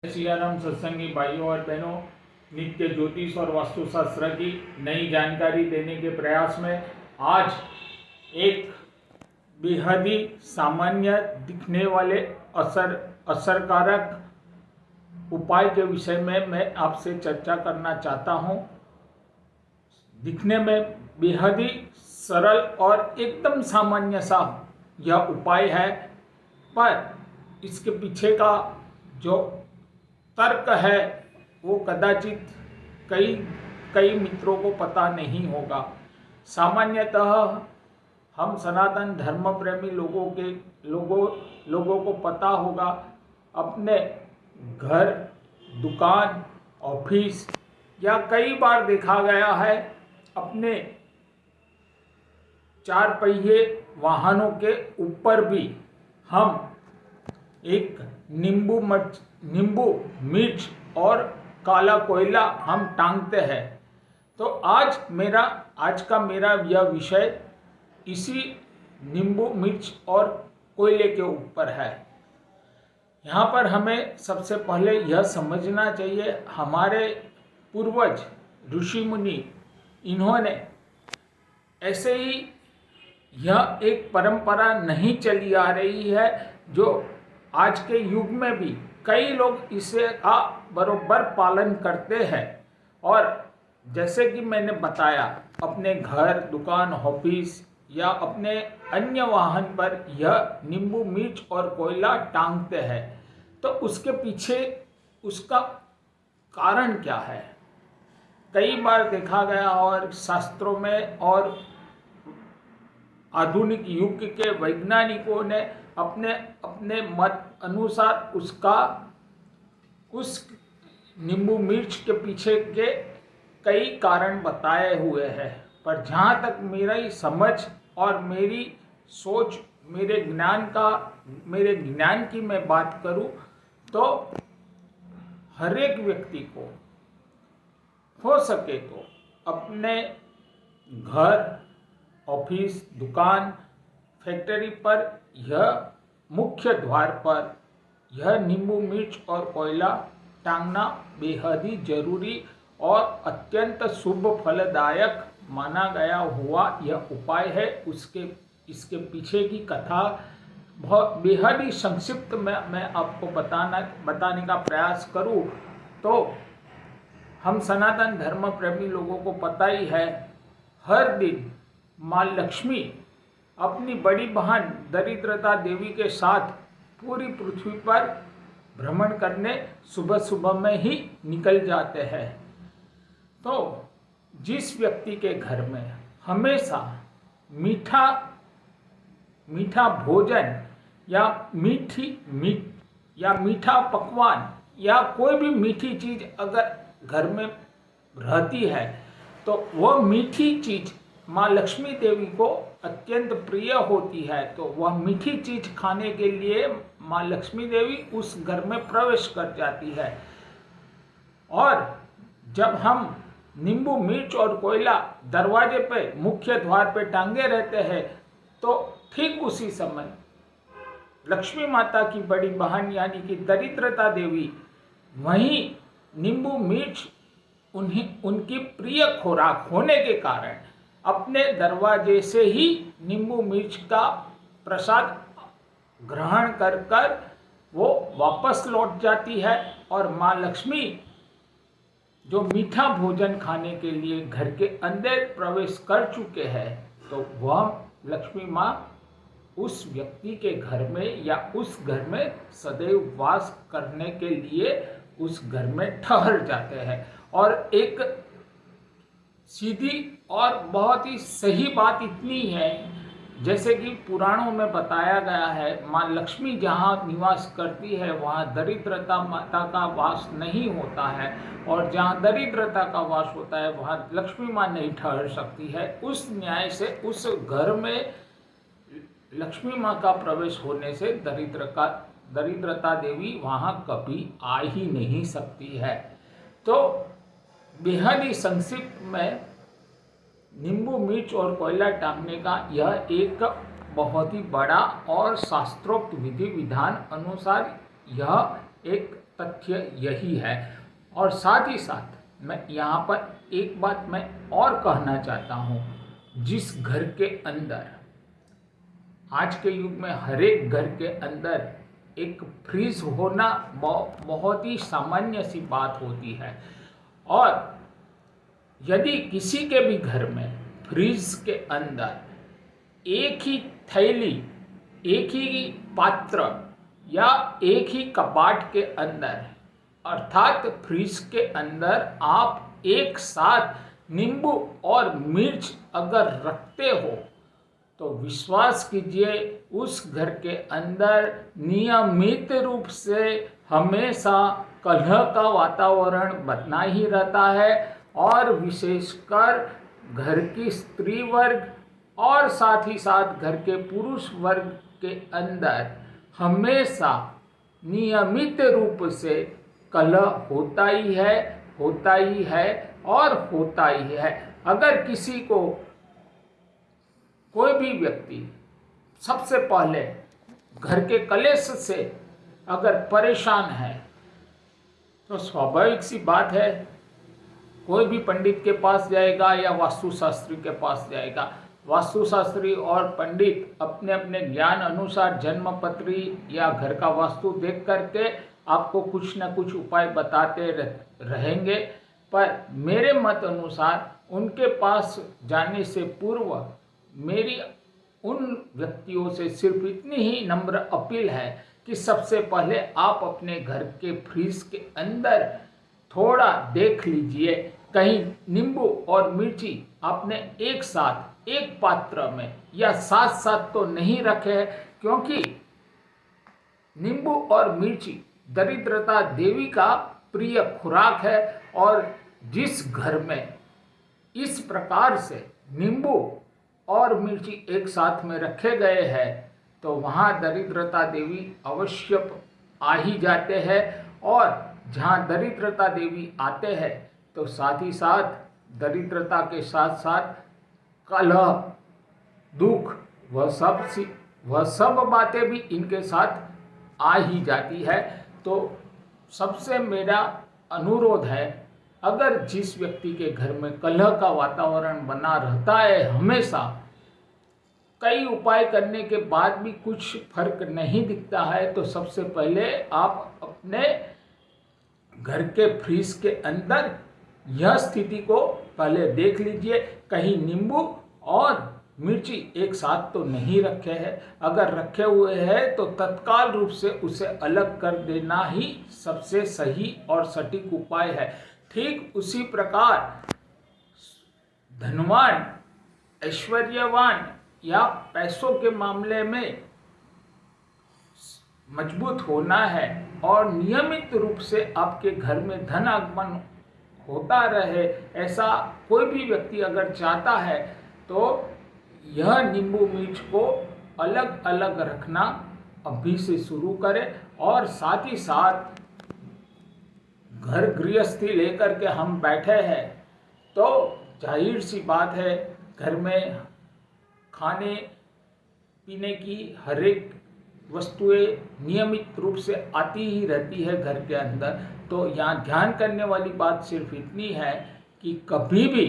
सियाराम सत्संगी भाइयों और बहनों, नित्य ज्योतिष और वास्तुशास्त्र की नई जानकारी देने के प्रयास में आज एक बेहद ही सामान्य दिखने वाले असरकारक उपाय के विषय में मैं आपसे चर्चा करना चाहता हूं। दिखने में बेहद ही सरल और एकदम सामान्य सा यह उपाय है, पर इसके पीछे का जो तर्क है वो कदाचित कई मित्रों को पता नहीं होगा। सामान्यतः हम सनातन धर्म प्रेमी लोगों को पता होगा, अपने घर, दुकान, ऑफिस या कई बार देखा गया है अपने चार पहिए वाहनों के ऊपर भी हम एक नींबू मिर्च और काला कोयला हम टांगते हैं। तो आज का मेरा यह विषय इसी नींबू मिर्च और कोयले के ऊपर है। यहाँ पर हमें सबसे पहले यह समझना चाहिए, हमारे पूर्वज ऋषि मुनि इन्होंने ऐसे ही यह एक परंपरा नहीं चली आ रही है जो आज के युग में भी कई लोग इसे का बरोबर पालन करते हैं। और जैसे कि मैंने बताया, अपने घर, दुकान, ऑफिस या अपने अन्य वाहन पर यह नींबू मिर्च और कोयला टांगते हैं। तो उसके पीछे उसका कारण क्या है? कई बार देखा गया और शास्त्रों में और आधुनिक युग के वैज्ञानिकों ने अपने मत अनुसार उस नींबू मिर्च के पीछे के कई कारण बताए हुए हैं। पर जहाँ तक मेरी समझ और मेरी सोच, मेरे ज्ञान की मैं बात करूँ तो हर एक व्यक्ति को हो सके तो अपने घर, ऑफिस, दुकान, फैक्ट्री पर यह मुख्य द्वार पर यह नींबू मिर्च और कोयला टांगना बेहद ही जरूरी और अत्यंत शुभ फलदायक माना गया हुआ यह उपाय है। इसके पीछे की कथा बहुत बेहद ही संक्षिप्त में मैं आपको बताने का प्रयास करूं तो हम सनातन धर्म प्रेमी लोगों को पता ही है, हर दिन माँ लक्ष्मी अपनी बड़ी बहन दरिद्रता देवी के साथ पूरी पृथ्वी पर भ्रमण करने सुबह सुबह में ही निकल जाते हैं। तो जिस व्यक्ति के घर में हमेशा मीठा भोजन या मीठा पकवान या कोई भी मीठी चीज अगर घर में रहती है तो वह मीठी चीज माँ लक्ष्मी देवी को अत्यंत प्रिय होती है। तो वह मीठी चीज खाने के लिए माँ लक्ष्मी देवी उस घर में प्रवेश कर जाती है। और जब हम नींबू मिर्च और कोयला दरवाजे पे, मुख्य द्वार पे टांगे रहते हैं, तो ठीक उसी समय लक्ष्मी माता की बड़ी बहन यानी कि दरिद्रता देवी वहीं नींबू मिर्च उनकी प्रिय खुराक होने के कारण अपने दरवाजे से ही नींबू मिर्च का प्रसाद ग्रहण कर वो वापस लौट जाती है। और माँ लक्ष्मी जो मीठा भोजन खाने के लिए घर के अंदर प्रवेश कर चुके हैं, तो वह लक्ष्मी माँ उस व्यक्ति के घर में या उस घर में सदैव वास करने के लिए उस घर में ठहर जाते हैं। और एक सीधी और बहुत ही सही बात इतनी है, जैसे कि पुराणों में बताया गया है, माँ लक्ष्मी जहाँ निवास करती है वहाँ दरिद्रता माता का वास नहीं होता है, और जहाँ दरिद्रता का वास होता है वहाँ लक्ष्मी माँ नहीं ठहर सकती है। उस न्याय से उस घर में लक्ष्मी माँ का प्रवेश होने से दरिद्रता देवी वहाँ कभी आ ही नहीं सकती है। तो बेहद ही संक्षिप्त में नींबू मिर्च और कोयला टांगने का यह एक बहुत ही बड़ा और शास्त्रोक्त विधि विधान अनुसार यह एक तथ्य यही है। और साथ ही साथ मैं यहाँ पर एक बात मैं और कहना चाहता हूँ, जिस घर के अंदर आज के युग में हर एक घर के अंदर एक फ्रिज होना बहुत ही सामान्य सी बात होती है, और यदि किसी के भी घर में फ्रिज के अंदर एक ही थैली, एक ही पात्र या एक ही कपाट के अंदर, अर्थात फ्रिज के अंदर आप एक साथ नींबू और मिर्च अगर रखते हो तो विश्वास कीजिए उस घर के अंदर नियमित रूप से हमेशा कलह का वातावरण बना ही रहता है। और विशेषकर घर की स्त्री वर्ग और साथ ही साथ घर के पुरुष वर्ग के अंदर हमेशा नियमित रूप से कलह होता ही है, होता ही है और होता ही है। अगर किसी को कोई भी व्यक्ति सबसे पहले घर के कलेश से अगर परेशान है तो स्वाभाविक सी बात है कोई भी पंडित के पास जाएगा या वास्तुशास्त्री के पास जाएगा। वास्तुशास्त्री और पंडित अपने अपने ज्ञान अनुसार जन्मपत्री या घर का वास्तु देख करके आपको कुछ न कुछ उपाय बताते रहेंगे, पर मेरे मत अनुसार उनके पास जाने से पूर्व मेरी उन व्यक्तियों से सिर्फ इतनी ही नम्र अपील है कि सबसे पहले आप अपने घर के फ्रिज के अंदर थोड़ा देख लीजिए, कहीं नींबू और मिर्ची आपने एक साथ एक पात्र में या साथ साथ तो नहीं रखे हैं, क्योंकि नींबू और मिर्ची दरिद्रता देवी का प्रिय खुराक है। और जिस घर में इस प्रकार से नींबू और मिर्ची एक साथ में रखे गए हैं तो वहाँ दरिद्रता देवी अवश्य आ ही जाते हैं। और जहाँ दरिद्रता देवी आते हैं तो साथ ही साथ दरिद्रता के साथ साथ कलह, दुख, वह सब बातें भी इनके साथ आ ही जाती है। तो सबसे मेरा अनुरोध है, अगर जिस व्यक्ति के घर में कलह का वातावरण बना रहता है, हमेशा कई उपाय करने के बाद भी कुछ फर्क नहीं दिखता है, तो सबसे पहले आप अपने घर के फ्रिज के अंदर यह स्थिति को पहले देख लीजिए, कहीं नींबू और मिर्ची एक साथ तो नहीं रखे हैं। अगर रखे हुए हैं तो तत्काल रूप से उसे अलग कर देना ही सबसे सही और सटीक उपाय है। ठीक उसी प्रकार धनवान, ऐश्वर्यवान या पैसों के मामले में मजबूत होना है और नियमित रूप से आपके घर में धन आगमन होता रहे, ऐसा कोई भी व्यक्ति अगर चाहता है तो यह नींबू मिर्च को अलग अलग रखना अभी से शुरू करें। और साथ ही साथ घर गृहस्थी लेकर के हम बैठे हैं तो जाहिर सी बात है घर में खाने पीने की हर एक वस्तुएं नियमित रूप से आती ही रहती है घर के अंदर। तो यहाँ ध्यान करने वाली बात सिर्फ इतनी है कि कभी भी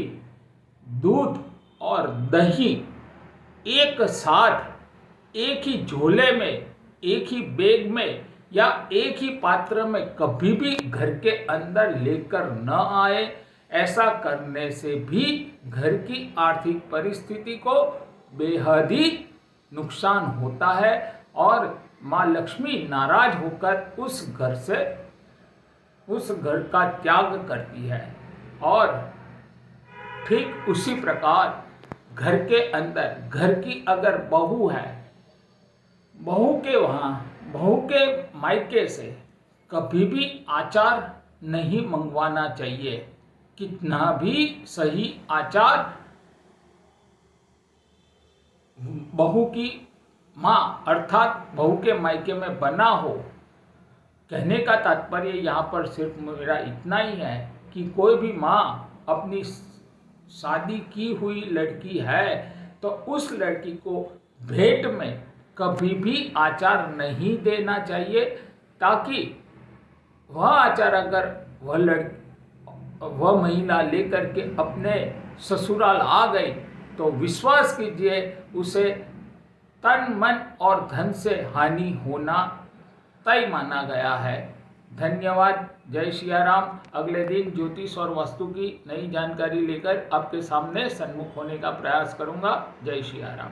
दूध और दही एक साथ एक ही झोले में, एक ही बैग में या एक ही पात्र में कभी भी घर के अंदर लेकर न आए। ऐसा करने से भी घर की आर्थिक परिस्थिति को बेहद ही नुकसान होता है और माँ लक्ष्मी नाराज होकर उस घर का त्याग करती है। और ठीक उसी प्रकार घर के अंदर घर की अगर बहू है, बहू के मायके से कभी भी आचार नहीं मंगवाना चाहिए। कितना भी सही आचार बहू की माँ अर्थात बहू के मायके में बना हो, कहने का तात्पर्य यहाँ पर सिर्फ मेरा इतना ही है कि कोई भी माँ अपनी शादी की हुई लड़की है तो उस लड़की को भेंट में कभी भी आचार नहीं देना चाहिए, ताकि वह आचार अगर वह महिला लेकर के अपने ससुराल आ गई तो विश्वास कीजिए उसे तन मन और धन से हानि होना तय माना गया है। धन्यवाद। जय सिया राम। अगले दिन ज्योतिष और वास्तु की नई जानकारी लेकर आपके सामने सन्मुख होने का प्रयास करूंगा। जय सिया राम।